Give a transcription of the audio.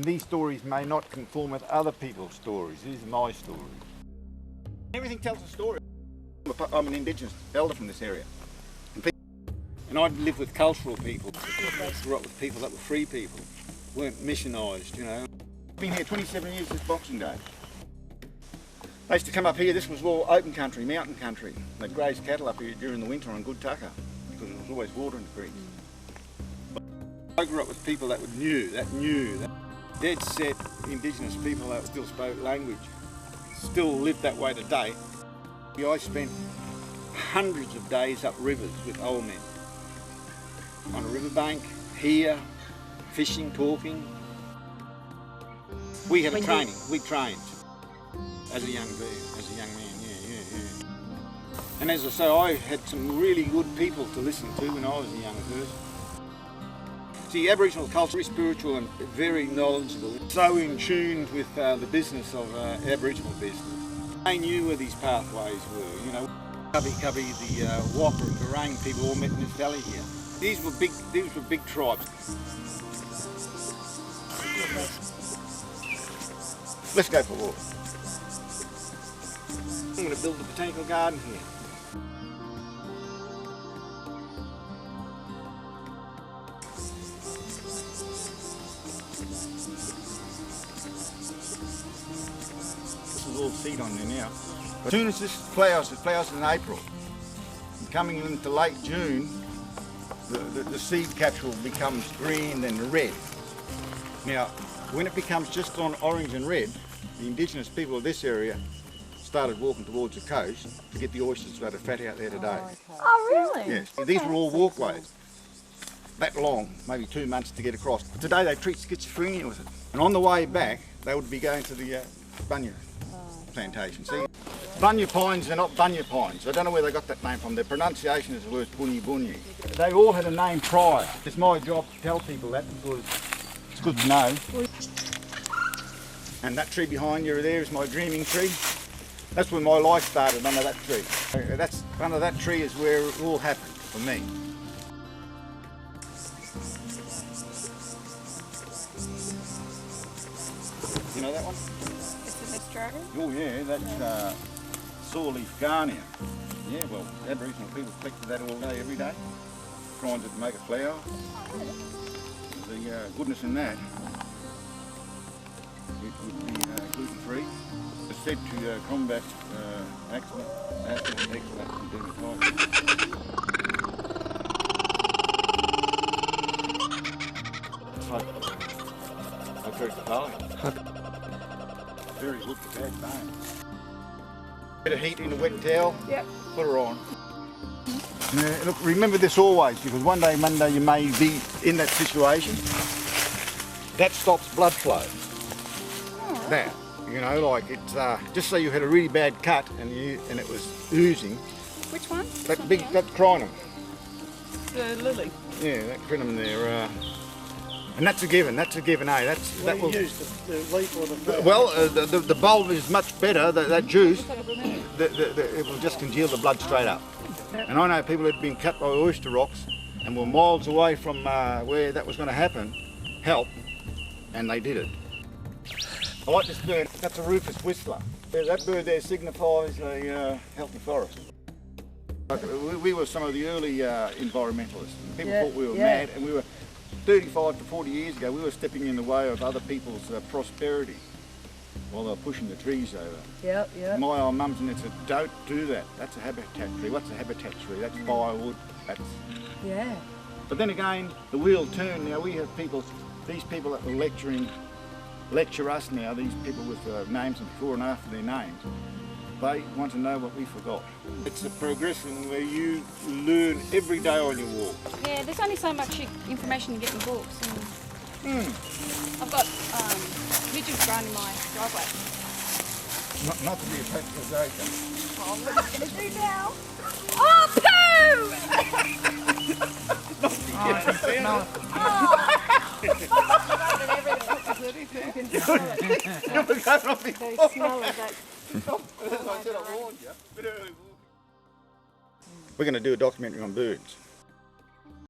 And these stories may not conform with other people's stories. These are my stories. Everything tells a story. I'm an Indigenous elder from this area. And I live with cultural people. I grew up with people that were free people, weren't missionised, you know. I've been here 27 years this Boxing Day. I used to come up here, this was all open country, mountain country. They'd graze cattle up here during the winter on good tucker, because there was always water in the creeks. I grew up with people that knew that dead set Indigenous people that still spoke language, still live that way today. I spent hundreds of days up rivers with old men, on a riverbank, here, fishing, talking. We had a training, we trained as a young man, yeah. And as I say, I had some really good people to listen to when I was a young person. See, Aboriginal culture is spiritual and very knowledgeable, so in tune with the business of Aboriginal business. They knew where these pathways were, you know. Cubby, the Whopper and Garang people all met in this valley here. These were big tribes. Let's go for a walk. I'm going to build a botanical garden here. This is all seed on there now. As soon as this flowers, it flowers in April. And coming into late June, the seed capsule becomes green then red. Now, when it becomes just on orange and red, the Indigenous people of this area started walking towards the coast to get the oysters that are fat out there today. Oh, okay. Oh really? Yes. Okay. These were all walkways, that long, maybe 2 months to get across. But today they treat schizophrenia with it. And on the way back, they would be going to the bunya plantation. See, bunya pines are not bunya pines. I don't know where they got that name from. Their pronunciation is the word bunyi bunyi. They all had a name prior. It's my job to tell people that because it's good to know. And that tree behind you there is my dreaming tree. That's where my life started, under that tree. Under that tree is where it all happened for me. You know that one? Is it dragon? Oh yeah, that's sawleaf garnia. Yeah, well, Aboriginal people collected that all day, every day. Trying to make a flower. The goodness in that, it would be gluten-free. It's said to combat accident, and dermatitis. I drink the barley. Very good for bad bones. Bit of heat in a wet towel, yep. Put her on. Now, look, remember this always, because one day you may be in that situation. That stops blood flow. Oh, That, you know, like it's just say you had a really bad cut and it was oozing. Which one? That crinum. The lily. Yeah, that crinum there. And that's a given, eh? That will use the leaf or the flower? Well, the bulb is much better, that juice, it will just congeal the blood straight up. And I know people who had been cut by oyster rocks and were miles away from where that was going to happen, help, and they did it. I like this bird, that's a rufous whistler. That bird there signifies a healthy forest. We were some of the early environmentalists. People thought we were mad, and we were 35 to 40 years ago, we were stepping in the way of other people's prosperity while they were pushing the trees over. Yep. My old mums and said, don't do that. That's a habitat tree. What's a habitat tree? That's firewood. Yeah. But then again, the wheel turned. Now we have these people that were lecture us now, these people with names before and after their names. They want to know what we forgot. It's a progression where you learn every day on your walk. Yeah, there's only so much information you get in books. And I've got midges growing in my driveway. Not to be a patronisation. Oh, what are you going to do now? Oh, poo! We're going to do a documentary on birds.